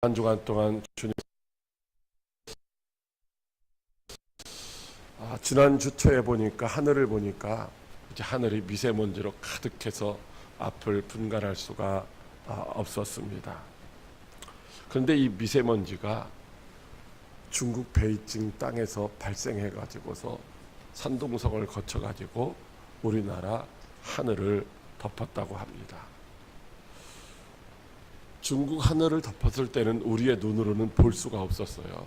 한 주간 동안 주님 지난 주 초에 보니까 하늘을 보니까 이제 하늘이 미세먼지로 가득해서 앞을 분간할 수가 없었습니다. 그런데 이 미세먼지가 중국 베이징 땅에서 발생해 가지고서 산둥성을 거쳐 가지고 우리나라 하늘을 덮었다고 합니다. 중국 하늘을 덮었을 때는 우리의 눈으로는 볼 수가 없었어요.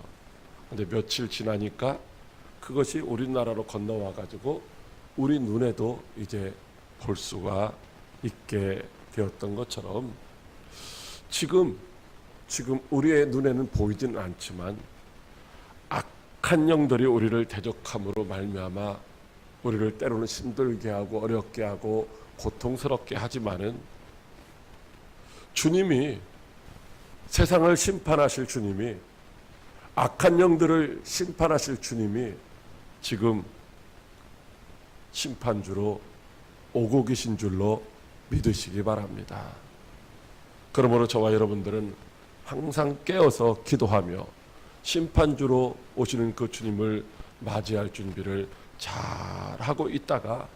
근데 며칠 지나니까 그것이 우리나라로 건너와 가지고 우리 눈에도 이제 볼 수가 있게 되었던 것처럼 지금 우리의 눈에는 보이지는 않지만 악한 영들이 우리를 대적함으로 말미암아 우리를 때로는 힘들게 하고 어렵게 하고 고통스럽게 하지만은 주님이, 세상을 심판하실 주님이, 악한 영들을 심판하실 주님이 지금 심판주로 오고 계신 줄로 믿으시기 바랍니다. 그러므로 저와 여러분들은 항상 깨어서 기도하며 심판주로 오시는 그 주님을 맞이할 준비를 잘 하고 있다가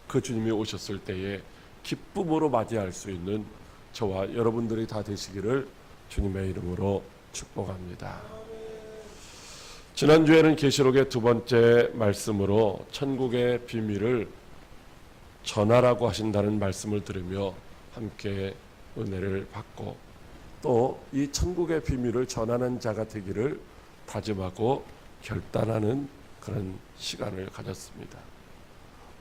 그 주님이 오셨을 때에 기쁨으로 맞이할 수 있는 저와 여러분들이 다 되시기를 주님의 이름으로 축복합니다. 지난주에는 계시록의 두 번째 말씀으로 천국의 비밀을 전하라고 하신다는 말씀을 들으며 함께 은혜를 받고 또 이 천국의 비밀을 전하는 자가 되기를 다짐하고 결단하는 그런 시간을 가졌습니다.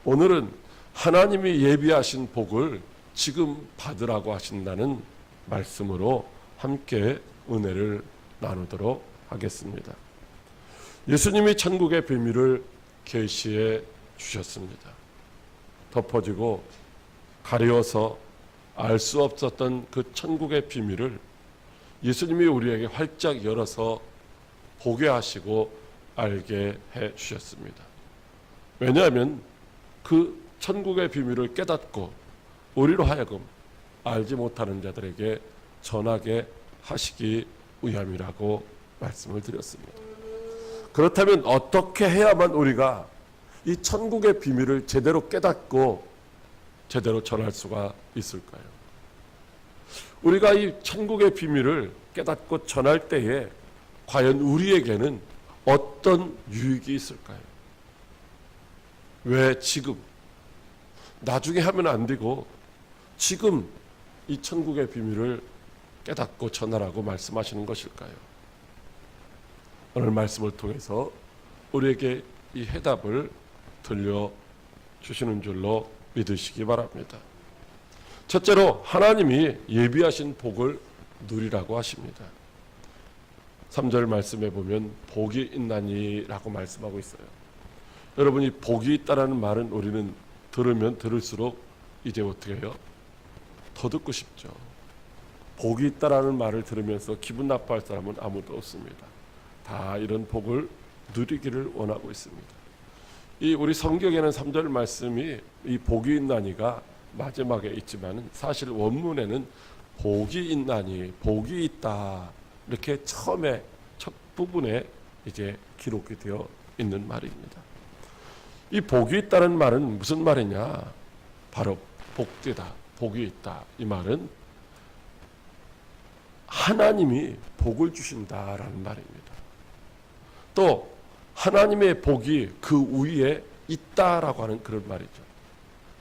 오늘은 하나님이 예비하신 복을 지금 받으라고 하신다는 말씀으로 함께 은혜를 나누도록 하겠습니다. 예수님이 천국의 비밀을 계시해 주셨습니다. 덮어지고 가려워서 알 수 없었던 그 천국의 비밀을 예수님이 우리에게 활짝 열어서 보게 하시고 알게 해 주셨습니다. 왜냐하면 그 천국의 비밀을 깨닫고 우리로 하여금 알지 못하는 자들에게 전하게 하시기 위함이라고 말씀을 드렸습니다. 그렇다면 어떻게 해야만 우리가 이 천국의 비밀을 제대로 깨닫고 제대로 전할 수가 있을까요? 우리가 이 천국의 비밀을 깨닫고 전할 때에 과연 우리에게는 어떤 유익이 있을까요? 왜 지금, 나중에 하면 안 되고 지금 이 천국의 비밀을 깨닫고 전하라고 말씀하시는 것일까요? 오늘 말씀을 통해서 우리에게 이 해답을 들려주시는 줄로 믿으시기 바랍니다. 첫째로 하나님이 예비하신 복을 누리라고 하십니다. 3절 말씀에 보면 복이 있나니라고 말씀하고 있어요. 여러분이 복이 있다라는 말은 우리는 들으면 들을수록 이제 어떻게 해요? 더 듣고 싶죠. 복이 있다라는 말을 들으면서 기분 나빠할 사람은 아무도 없습니다. 다 이런 복을 누리기를 원하고 있습니다. 이 우리 성경에는 3절 말씀이 이 복이 있나니가 마지막에 있지만 사실 원문에는 복이 있나니, 복이 있다, 이렇게 처음에 첫 부분에 이제 기록이 되어 있는 말입니다. 이 복이 있다는 말은 무슨 말이냐? 바로 복되다, 복이 있다. 이 말은 하나님이 복을 주신다라는 말입니다. 또 하나님의 복이 그 위에 있다라고 하는 그런 말이죠.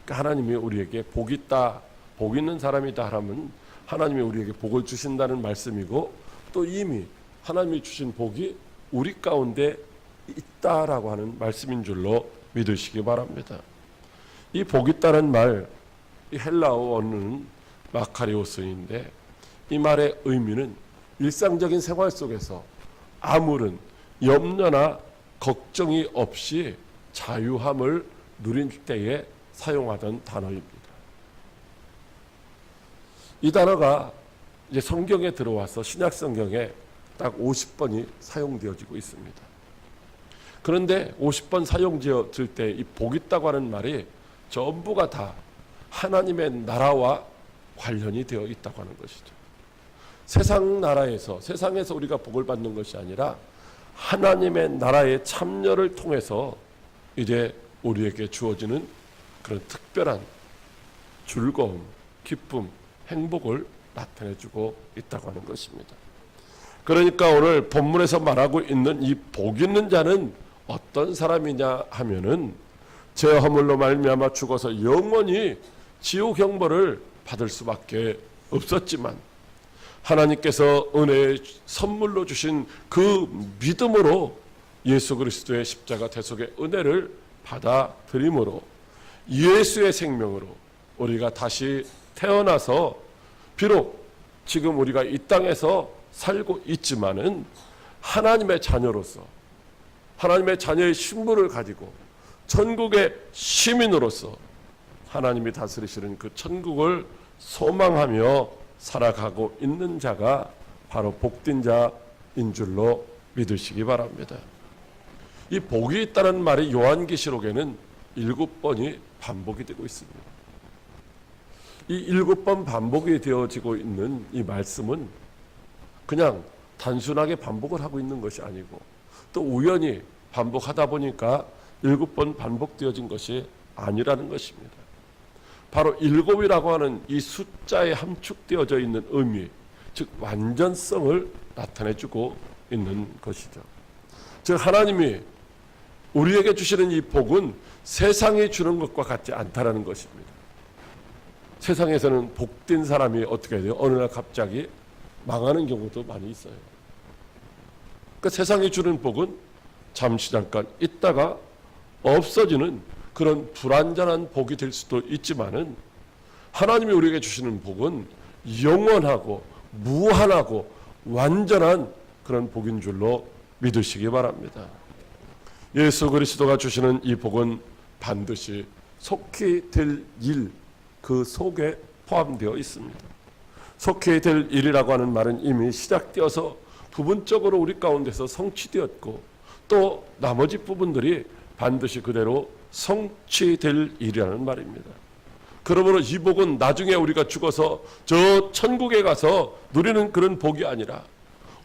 그러니까 하나님이 우리에게 복이 있다, 복 있는 사람이다 하면 하나님이 우리에게 복을 주신다는 말씀이고 또 이미 하나님이 주신 복이 우리 가운데 있다라고 하는 말씀인 줄로 믿으시기 바랍니다. 이 복 있다는 말, 이 헬라어 원어는 마카리오스인데 이 말의 의미는 일상적인 생활 속에서 아무런 염려나 걱정이 없이 자유함을 누릴 때에 사용하던 단어입니다. 이 단어가 이제 성경에 들어와서 신약 성경에 딱 50번이 사용되어지고 있습니다. 그런데 50번 사용되어질 때 이 복 있다고 하는 말이 전부가 다 하나님의 나라와 관련이 되어 있다고 하는 것이죠. 세상에서 우리가 복을 받는 것이 아니라 하나님의 나라의 참여를 통해서 이제 우리에게 주어지는 그런 특별한 즐거움, 기쁨, 행복을 나타내주고 있다고 하는 것입니다. 그러니까 오늘 본문에서 말하고 있는 이 복 있는 자는 어떤 사람이냐 하면은 제 허물로 말미암아 죽어서 영원히 지옥 형벌을 받을 수밖에 없었지만 하나님께서 은혜의 선물로 주신 그 믿음으로 예수 그리스도의 십자가 대속의 은혜를 받아들임으로 예수의 생명으로 우리가 다시 태어나서 비록 지금 우리가 이 땅에서 살고 있지만은 하나님의 자녀로서 하나님의 자녀의 신분을 가지고 천국의 시민으로서 하나님이 다스리시는 그 천국을 소망하며 살아가고 있는 자가 바로 복된 자인 줄로 믿으시기 바랍니다. 이 복이 있다는 말이 요한계시록에는 7번이 반복이 되고 있습니다. 이 7번 반복이 되어지고 있는 이 말씀은 그냥 단순하게 반복을 하고 있는 것이 아니고 또 우연히 반복하다 보니까 7번 반복되어진 것이 아니라는 것입니다. 바로 7이라고 하는 이 숫자에 함축되어져 있는 의미, 즉 완전성을 나타내주고 있는 것이죠. 즉 하나님이 우리에게 주시는 이 복은 세상이 주는 것과 같지 않다라는 것입니다. 세상에서는 복된 사람이 어떻게 돼요? 어느 날 갑자기 망하는 경우도 많이 있어요. 그러니까 세상이 주는 복은 잠시 잠깐 있다가 없어지는 그런 불완전한 복이 될 수도 있지만은 하나님이 우리에게 주시는 복은 영원하고 무한하고 완전한 그런 복인 줄로 믿으시기 바랍니다. 예수 그리스도가 주시는 이 복은 반드시 속히 될 일, 그 속에 포함되어 있습니다. 속히 될 일이라고 하는 말은 이미 시작되어서 부분적으로 우리 가운데서 성취되었고 또 나머지 부분들이 반드시 그대로 성취될 일이라는 말입니다. 그러므로 이 복은 나중에 우리가 죽어서 저 천국에 가서 누리는 그런 복이 아니라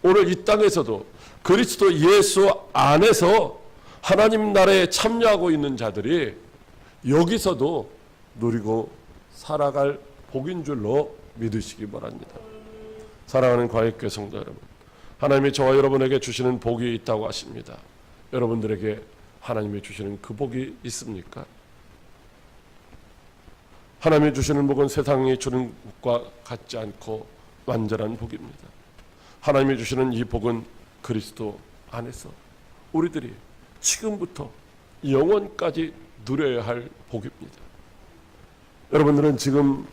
오늘 이 땅에서도 그리스도 예수 안에서 하나님 나라에 참여하고 있는 자들이 여기서도 누리고 살아갈 복인 줄로 믿으시기 바랍니다. 사랑하는 과학교회 성도 여러분, 하나님이 저와 여러분에게 주시는 복이 있다고 하십니다. 여러분들에게 하나님이 주시는 그 복이 있습니까? 하나님이 주시는 복은 세상이 주는 복과 같지 않고 완전한 복입니다. 하나님이 주시는 이 복은 그리스도 안에서 우리들이 지금부터 영원까지 누려야 할 복입니다. 여러분들은 지금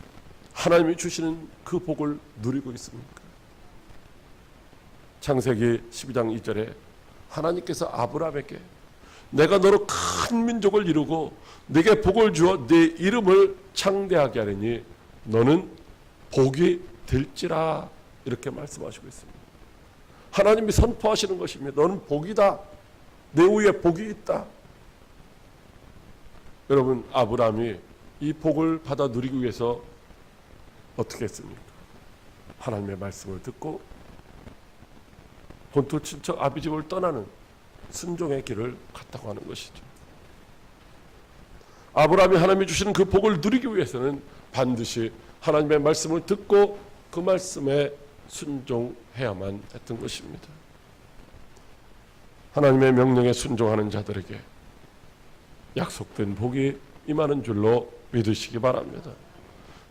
하나님이 주시는 그 복을 누리고 있습니까? 창세기 12장 2절에 하나님께서 아브라함에게 내가 너로 큰 민족을 이루고 네게 복을 주어 네 이름을 창대하게 하리니 너는 복이 될지라 이렇게 말씀하시고 있습니다. 하나님이 선포하시는 것입니다. 너는 복이다. 내 위에 복이 있다. 여러분, 아브라함이 이 복을 받아 누리기 위해서 어떻게 했습니까? 하나님의 말씀을 듣고 본토 친척 아비집을 떠나는 순종의 길을 갔다고 하는 것이죠. 아브라함이 하나님이 주시는 그 복을 누리기 위해서는 반드시 하나님의 말씀을 듣고 그 말씀에 순종해야만 했던 것입니다. 하나님의 명령에 순종하는 자들에게 약속된 복이 임하는 줄로 믿으시기 바랍니다.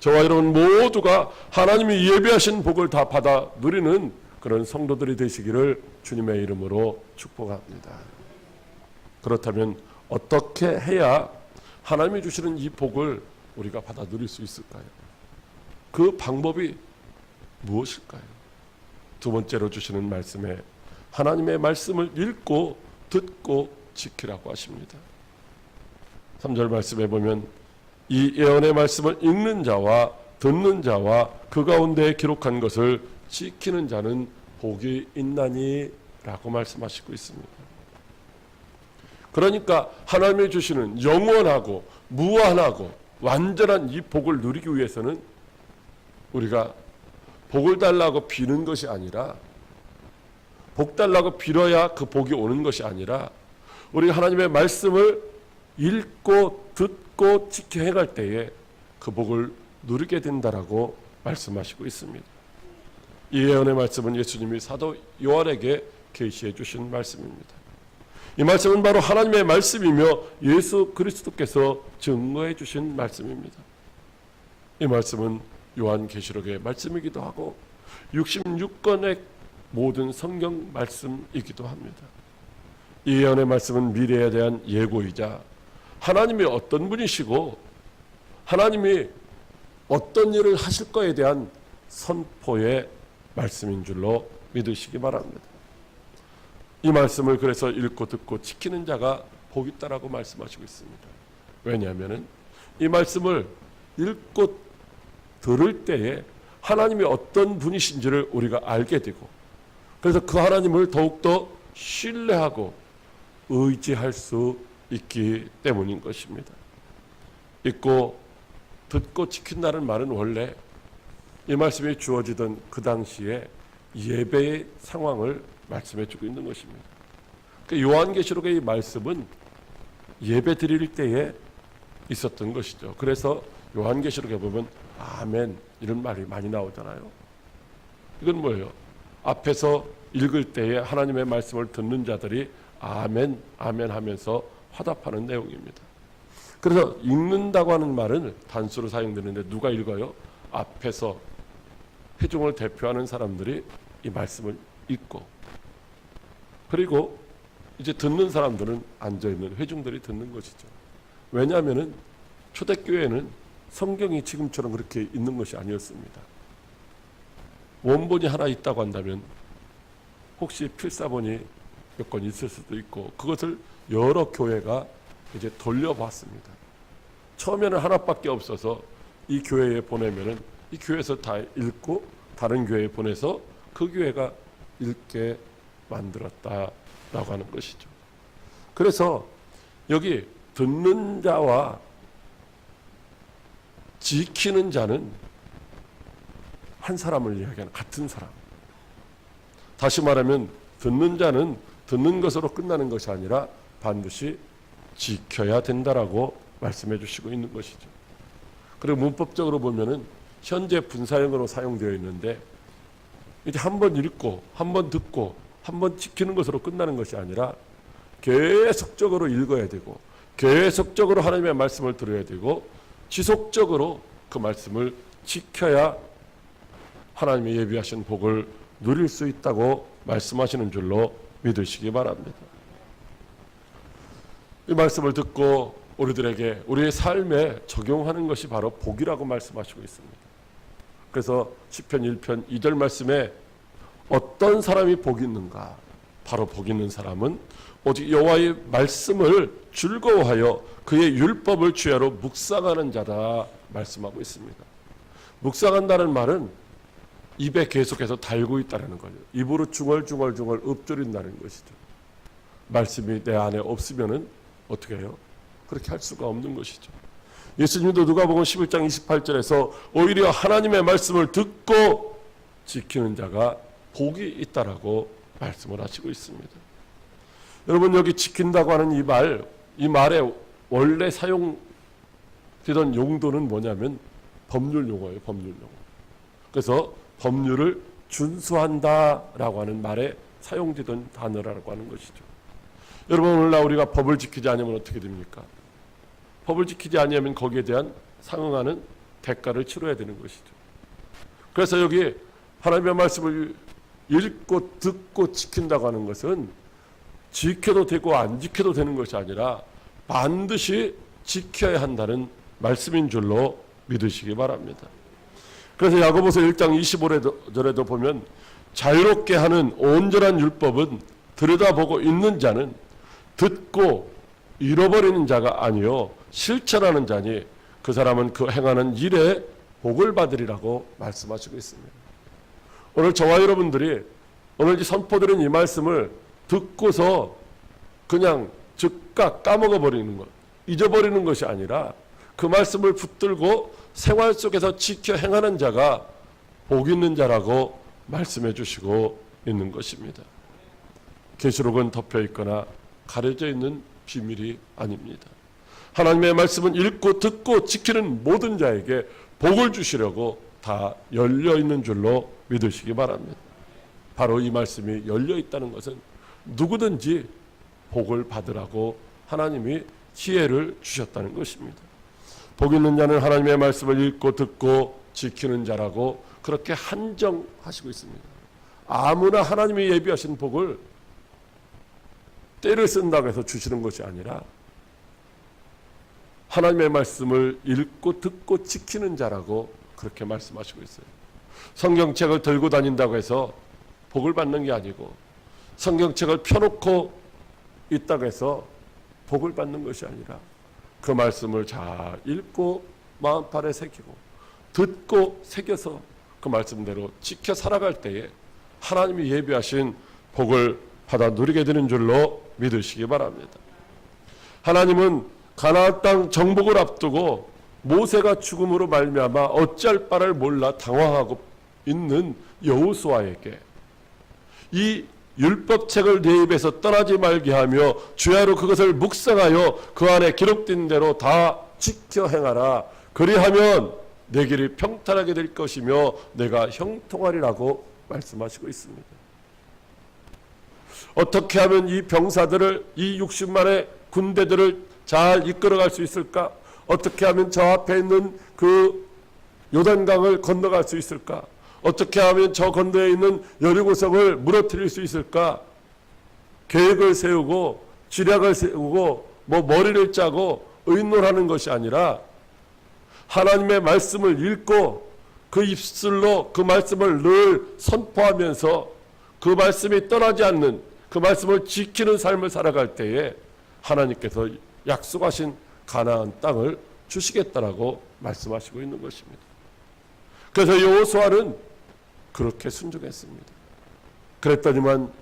저와 여러분 모두가 하나님이 예비하신 복을 다 받아 누리는 그런 성도들이 되시기를 주님의 이름으로 축복합니다. 그렇다면 어떻게 해야 하나님이 주시는 이 복을 우리가 받아 누릴 수 있을까요? 그 방법이 무엇일까요? 두 번째로 주시는 말씀에 하나님의 말씀을 읽고 듣고 지키라고 하십니다. 3절 말씀에 보면 이 예언의 말씀을 읽는 자와 듣는 자와 그 가운데 기록한 것을 지키는 자는 복이 있나니 라고 말씀하시고 있습니다. 그러니까 하나님이 주시는 영원하고 무한하고 완전한 이 복을 누리기 위해서는 우리가 복을 달라고 비는 것이 아니라, 복 달라고 빌어야 그 복이 오는 것이 아니라, 우리가 하나님의 말씀을 읽고 듣고 지켜 행할 때에 그 복을 누리게 된다라고 말씀하시고 있습니다. 이 예언의 말씀은 예수님이 사도 요한에게 계시해 주신 말씀입니다. 이 말씀은 바로 하나님의 말씀이며 예수 그리스도께서 증거해 주신 말씀입니다. 이 말씀은 요한계시록의 말씀이기도 하고 66권의 모든 성경 말씀이기도 합니다. 이 예언의 말씀은 미래에 대한 예고이자 하나님이 어떤 분이시고 하나님이 어떤 일을 하실 거에 대한 선포의 말씀인 줄로 믿으시기 바랍니다. 이 말씀을 그래서 읽고 듣고 지키는 자가 복 있다라고 말씀하시고 있습니다. 왜냐하면 이 말씀을 읽고 들을 때에 하나님이 어떤 분이신지를 우리가 알게 되고, 그래서 그 하나님을 더욱더 신뢰하고 의지할 수 있기 때문인 것입니다. 읽고 듣고 지킨다는 말은 원래 이 말씀이 주어지던 그 당시에 예배의 상황을 말씀해 주고 있는 것입니다. 요한계시록의 이 말씀은 예배 드릴 때에 있었던 것이죠. 그래서 요한계시록에 보면 아멘 이런 말이 많이 나오잖아요. 이건 뭐예요? 앞에서 읽을 때에 하나님의 말씀을 듣는 자들이 아멘 아멘 하면서 화답하는 내용입니다. 그래서 읽는다고 하는 말은 단수로 사용되는데 누가 읽어요? 앞에서 회중을 대표하는 사람들이 이 말씀을 읽고, 그리고 이제 듣는 사람들은 앉아있는 회중들이 듣는 것이죠. 왜냐하면 초대교회는 성경이 지금처럼 그렇게 있는 것이 아니었습니다. 원본이 하나 있다고 한다면 혹시 필사본이 몇 권 있을 수도 있고, 그것을 여러 교회가 이제 돌려봤습니다. 처음에는 하나밖에 없어서 이 교회에 보내면은 이 교회에서 다 읽고 다른 교회에 보내서 그 교회가 읽게 만들었다라고 하는 것이죠. 그래서 여기 듣는 자와 지키는 자는 한 사람을 이야기하는 같은 사람. 다시 말하면 듣는 자는 듣는 것으로 끝나는 것이 아니라 반드시 지켜야 된다라고 말씀해 주시고 있는 것이죠. 그리고 문법적으로 보면은 현재 분사형으로 사용되어 있는데, 이제 한 번 읽고 한 번 듣고 한 번 지키는 것으로 끝나는 것이 아니라 계속적으로 읽어야 되고 계속적으로 하나님의 말씀을 들어야 되고 지속적으로 그 말씀을 지켜야 하나님의 예비하신 복을 누릴 수 있다고 말씀하시는 줄로 믿으시기 바랍니다. 이 말씀을 듣고 우리들에게 우리의 삶에 적용하는 것이 바로 복이라고 말씀하시고 있습니다. 그래서 시편 1편 2절 말씀에 어떤 사람이 복이 있는가? 바로 복 있는 사람은 오직 여호와의 말씀을 즐거워하여 그의 율법을 주야로 묵상하는 자다 말씀하고 있습니다. 묵상한다는 말은 입에 계속해서 달고 있다는 거예요. 입으로 중얼중얼 읊조린다는 것이죠. 말씀이 내 안에 없으면은 어떻게 해요? 그렇게 할 수가 없는 것이죠. 예수님도 누가복음 11장 28절에서 오히려 하나님의 말씀을 듣고 지키는 자가 복이 있다라고 말씀을 하시고 있습니다. 여러분, 여기 지킨다고 하는 이 말의 원래 사용되던 용도는 뭐냐면 법률 용어예요. 법률 용어. 그래서 법률을 준수한다라고 하는 말에 사용되던 단어라고 하는 것이죠. 여러분, 오늘날 우리가 법을 지키지 않으면 어떻게 됩니까? 법을 지키지 않으면 거기에 대한 상응하는 대가를 치러야 되는 것이죠. 그래서 여기 하나님의 말씀을 읽고 듣고 지킨다고 하는 것은 지켜도 되고 안 지켜도 되는 것이 아니라 반드시 지켜야 한다는 말씀인 줄로 믿으시기 바랍니다. 그래서 야고보서 1장 25절에도 보면 자유롭게 하는 온전한 율법은 들여다보고 있는 자는 듣고 잃어버리는 자가 아니요 실천하는 자니 그 사람은 그 행하는 일에 복을 받으리라고 말씀하시고 있습니다. 오늘 저와 여러분들이 오늘 선포드린 이 말씀을 듣고서 그냥 즉각 까먹어버리는 것, 잊어버리는 것이 아니라 그 말씀을 붙들고 생활 속에서 지켜 행하는 자가 복 있는 자라고 말씀해 주시고 있는 것입니다. 계시록은 덮여 있거나 가려져 있는 비밀이 아닙니다. 하나님의 말씀은 읽고 듣고 지키는 모든 자에게 복을 주시려고 다 열려 있는 줄로 믿으시기 바랍니다. 바로 이 말씀이 열려 있다는 것은 누구든지 복을 받으라고 하나님이 지혜를 주셨다는 것입니다. 복 있는 자는 하나님의 말씀을 읽고 듣고 지키는 자라고 그렇게 한정하시고 있습니다. 아무나 하나님이 예비하신 복을 때를 쓴다고 해서 주시는 것이 아니라 하나님의 말씀을 읽고 듣고 지키는 자라고 그렇게 말씀하시고 있어요. 성경책을 들고 다닌다고 해서 복을 받는 게 아니고, 성경책을 펴놓고 있다고 해서 복을 받는 것이 아니라 그 말씀을 잘 읽고 마음판에 새기고 듣고 새겨서 그 말씀대로 지켜 살아갈 때에 하나님이 예비하신 복을 받아 누리게 되는 줄로 믿으시기 바랍니다. 하나님은 가나안 땅 정복을 앞두고 모세가 죽음으로 말미암아 어찌할 바를 몰라 당황하고 있는 여호수아에게 이 율법책을 내 입에서 떠나지 말게 하며 주야로 그것을 묵상하여 그 안에 기록된 대로 다 지켜 행하라. 그리하면 내 길이 평탄하게 될 것이며 내가 형통하리라고 말씀하시고 있습니다. 어떻게 하면 이 병사들을, 이 60만의 군대들을 잘 이끌어갈 수 있을까? 어떻게 하면 저 앞에 있는 그 요단강을 건너갈 수 있을까? 어떻게 하면 저 건너에 있는 여리고성을 무너뜨릴 수 있을까? 계획을 세우고 지략을 세우고 머리를 짜고 의논하는 것이 아니라 하나님의 말씀을 읽고 그 입술로 그 말씀을 늘 선포하면서 그 말씀이 떠나지 않는, 그 말씀을 지키는 삶을 살아갈 때에 하나님께서 약속하신 가나안 땅을 주시겠다라고 말씀하시고 있는 것입니다. 그래서 여호수아는 그렇게 순종했습니다. 그랬더니만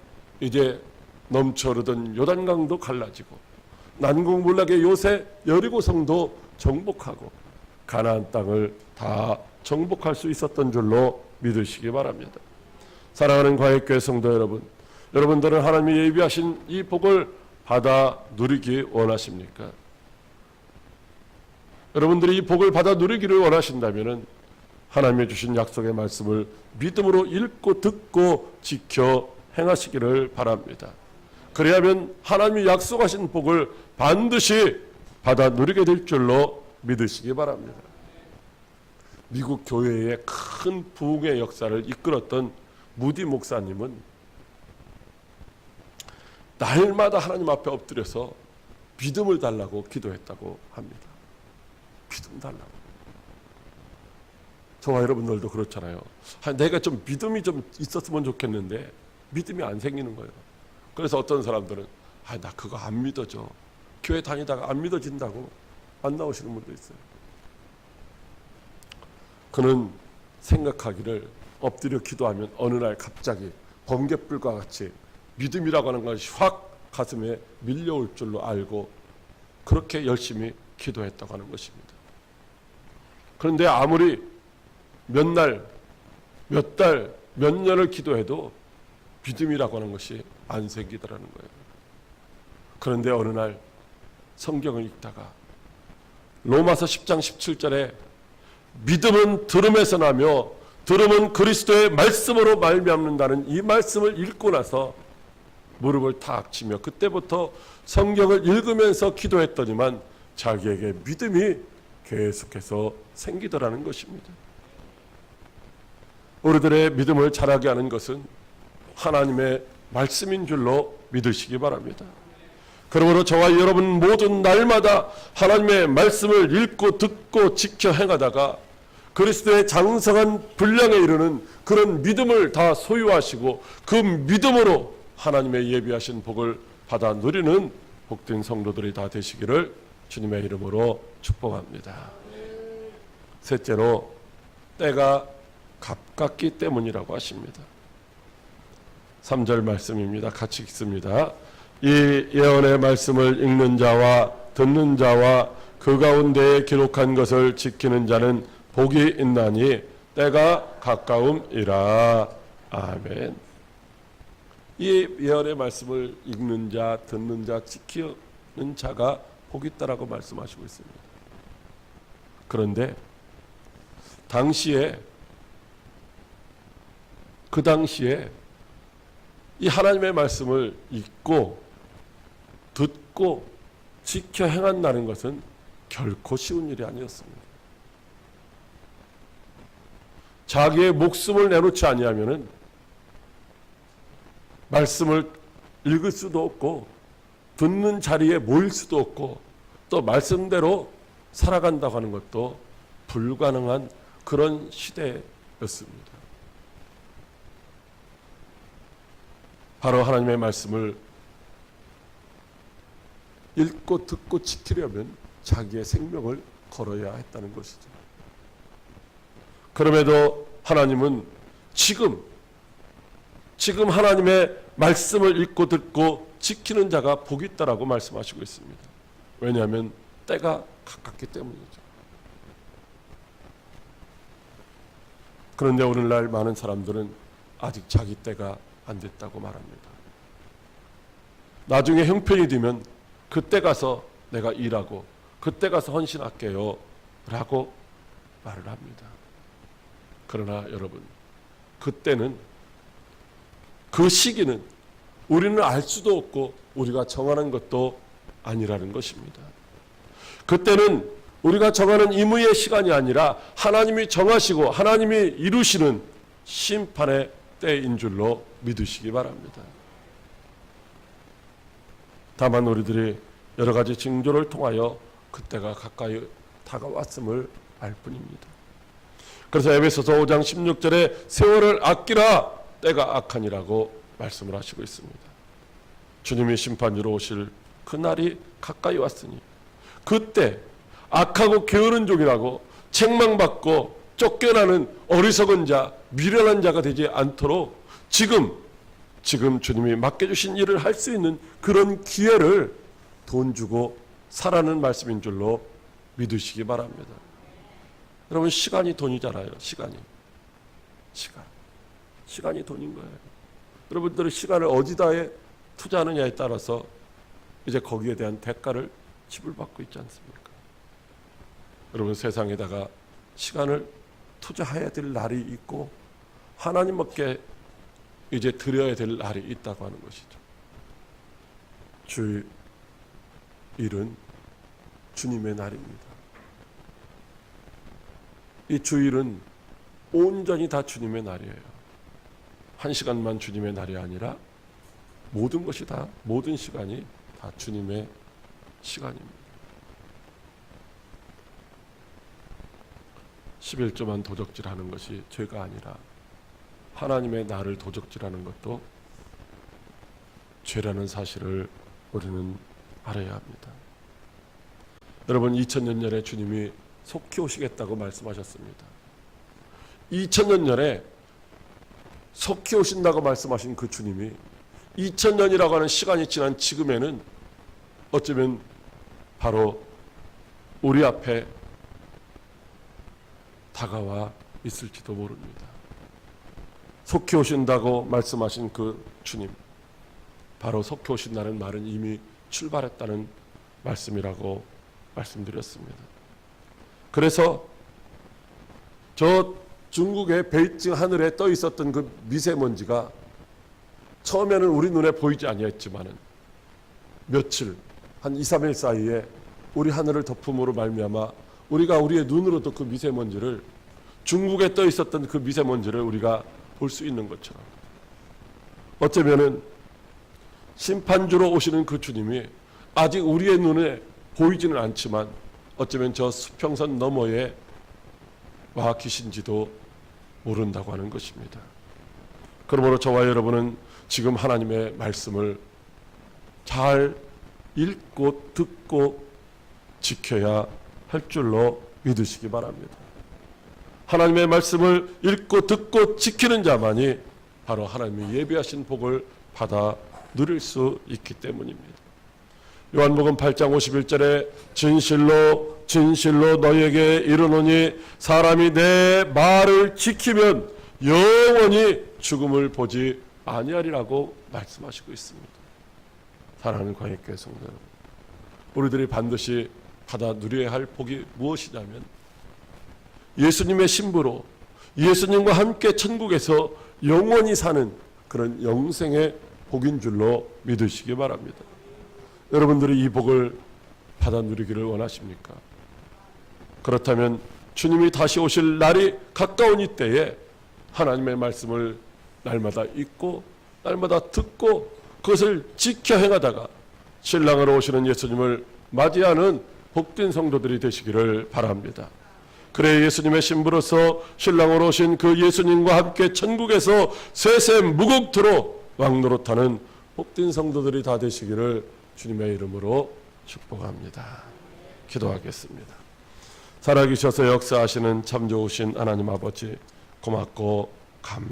이제 넘쳐흐르던 요단강도 갈라지고 난공불락의 요새 여리고성도 정복하고 가나안 땅을 다 정복할 수 있었던 줄로 믿으시기 바랍니다. 사랑하는 과역교회 성도 여러분, 여러분들은 하나님이 예비하신 이 복을 받아 누리기 원하십니까? 여러분들이 이 복을 받아 누리기를 원하신다면 하나님이 주신 약속의 말씀을 믿음으로 읽고 듣고 지켜 행하시기를 바랍니다. 그래야면 하나님이 약속하신 복을 반드시 받아 누리게 될 줄로 믿으시기 바랍니다. 미국 교회의 큰 부흥의 역사를 이끌었던 무디 목사님은 날마다 하나님 앞에 엎드려서 믿음을 달라고 기도했다고 합니다. 믿음 달라고. 저와 여러분들도 그렇잖아요. 내가 좀 믿음이 좀 있었으면 좋겠는데 믿음이 안 생기는 거예요. 그래서 어떤 사람들은 나 그거 안 믿어져. 교회 다니다가 안 믿어진다고 안 나오시는 분도 있어요. 그는 생각하기를 엎드려 기도하면 어느 날 갑자기 번갯불과 같이 믿음이라고 하는 것이 확 가슴에 밀려올 줄로 알고 그렇게 열심히 기도했다고 하는 것입니다. 그런데 아무리 몇 날, 몇 달, 몇 년을 기도해도 믿음이라고 하는 것이 안 생기더라는 거예요. 그런데 어느 날 성경을 읽다가 로마서 10장 17절에 믿음은 들음에서 나며 들음은 그리스도의 말씀으로 말미암는다는 이 말씀을 읽고 나서 무릎을 탁 치며 그때부터 성경을 읽으면서 기도했더니만 자기에게 믿음이 계속해서 생기더라는 것입니다. 우리들의 믿음을 자라게 하는 것은 하나님의 말씀인 줄로 믿으시기 바랍니다. 그러므로 저와 여러분 모든 날마다 하나님의 말씀을 읽고 듣고 지켜 행하다가 그리스도의 장성한 분량에 이르는 그런 믿음을 다 소유하시고 그 믿음으로 하나님의 예비하신 복을 받아 누리는 복된 성도들이 다 되시기를 주님의 이름으로 축복합니다. 셋째로 때가 가깝기 때문이라고 하십니다. 3절 말씀입니다. 같이 읽습니다. 이 예언의 말씀을 읽는 자와 듣는 자와 그 가운데에 기록한 것을 지키는 자는 복이 있나니 때가 가까움이라. 아멘. 이 예언의 말씀을 읽는 자, 듣는 자, 지키는 자가 복이 있다라고 말씀하시고 있습니다. 그런데 그 당시에 이 하나님의 말씀을 읽고 듣고 지켜 행한다는 것은 결코 쉬운 일이 아니었습니다. 자기의 목숨을 내놓지 아니하면은 말씀을 읽을 수도 없고 듣는 자리에 모일 수도 없고 또 말씀대로 살아간다고 하는 것도 불가능한 그런 시대였습니다. 바로 하나님의 말씀을 읽고 듣고 지키려면 자기의 생명을 걸어야 했다는 것이죠. 그럼에도 하나님은 지금 하나님의 말씀을 읽고 듣고 지키는 자가 복이 있다라고 말씀하시고 있습니다. 왜냐하면 때가 가깝기 때문이죠. 그런데 오늘날 많은 사람들은 아직 자기 때가 안 됐다고 말합니다. 나중에 형편이 되면 그때 가서 내가 일하고 그때 가서 헌신할게요 라고 말을 합니다. 그러나 여러분, 그때는, 그 시기는 우리는 알 수도 없고 우리가 정하는 것도 아니라는 것입니다. 그때는 우리가 정하는 임의의 시간이 아니라 하나님이 정하시고 하나님이 이루시는 심판의 때인 줄로 믿으시기 바랍니다. 다만 우리들이 여러 가지 징조를 통하여 그때가 가까이 다가왔음을 알 뿐입니다. 그래서 에베소서 5장 16절에 세월을 아끼라 때가 악하니라고 말씀을 하시고 있습니다. 주님이 심판주로 오실 그날이 가까이 왔으니 그때 악하고 게으른 종이라고 책망받고 쫓겨나는 어리석은 자, 미련한 자가 되지 않도록 지금 주님이 맡겨주신 일을 할 수 있는 그런 기회를 돈 주고 사라는 말씀인 줄로 믿으시기 바랍니다. 여러분, 시간이 돈이잖아요. 시간이 돈인 거예요. 여러분들의 시간을 어디다에 투자하느냐에 따라서 이제 거기에 대한 대가를 지불받고 있지 않습니까? 여러분, 세상에다가 시간을 투자해야 될 날이 있고 하나님께 이제 드려야 될 날이 있다고 하는 것이죠. 주일은 주님의 날입니다. 이 주일은 온전히 다 주님의 날이에요. 한 시간만 주님의 날이 아니라 모든 것이 다, 모든 시간이 다 주님의 시간입니다. 11조만 도적질하는 것이 죄가 아니라 하나님의 날을 도적질하는 것도 죄라는 사실을 우리는 알아야 합니다. 여러분, 2000년 전에 주님이 속히 오시겠다고 말씀하셨습니다. 2000년 전에 속히 오신다고 말씀하신 그 주님이 2000년이라고 하는 시간이 지난 지금에는 어쩌면 바로 우리 앞에 다가와 있을지도 모릅니다. 속히 오신다고 말씀하신 그 주님, 바로 속히 오신다는 말은 이미 출발했다는 말씀이라고 말씀드렸습니다. 그래서 저 중국의 베이징 하늘에 떠 있었던 그 미세먼지가 처음에는 우리 눈에 보이지 아니했지만은 며칠, 한 2, 3일 사이에 우리 하늘을 덮음으로 말미암아 우리가 우리의 눈으로도 그 미세먼지를, 중국에 떠 있었던 그 미세먼지를 우리가 볼 수 있는 것처럼, 어쩌면은 심판주로 오시는 그 주님이 아직 우리의 눈에 보이지는 않지만 어쩌면 저 수평선 너머에 와 계신지도 모른다고 하는 것입니다. 그러므로 저와 여러분은 지금 하나님의 말씀을 잘 읽고 듣고 지켜야 할 줄로 믿으시기 바랍니다. 하나님의 말씀을 읽고 듣고 지키는 자만이 바로 하나님이 예비하신 복을 받아 누릴 수 있기 때문입니다. 요한복음 8장 51절에 진실로 진실로 너희에게 이르노니 사람이 내 말을 지키면 영원히 죽음을 보지 아니하리라고 말씀하시고 있습니다. 사랑하는 광역교회 성도 여러분, 우리들이 반드시 받아 누려야 할 복이 무엇이냐면 예수님의 신부로 예수님과 함께 천국에서 영원히 사는 그런 영생의 복인 줄로 믿으시기 바랍니다. 여러분들이 이 복을 받아 누리기를 원하십니까? 그렇다면 주님이 다시 오실 날이 가까운 이때에 하나님의 말씀을 날마다 읽고 날마다 듣고 그것을 지켜 행하다가 신랑으로 오시는 예수님을 맞이하는 복된 성도들이 되시기를 바랍니다. 그래 예수님의 신부로서 신랑으로 오신 그 예수님과 함께 천국에서 세세 무국토록 왕노릇하는 복된 성도들이 다 되시기를 주님의 이름으로 축복합니다. 기도하겠습니다. 살아계셔서 역사하시는 참 좋으신 하나님 아버지, 고맙고 감사합니다.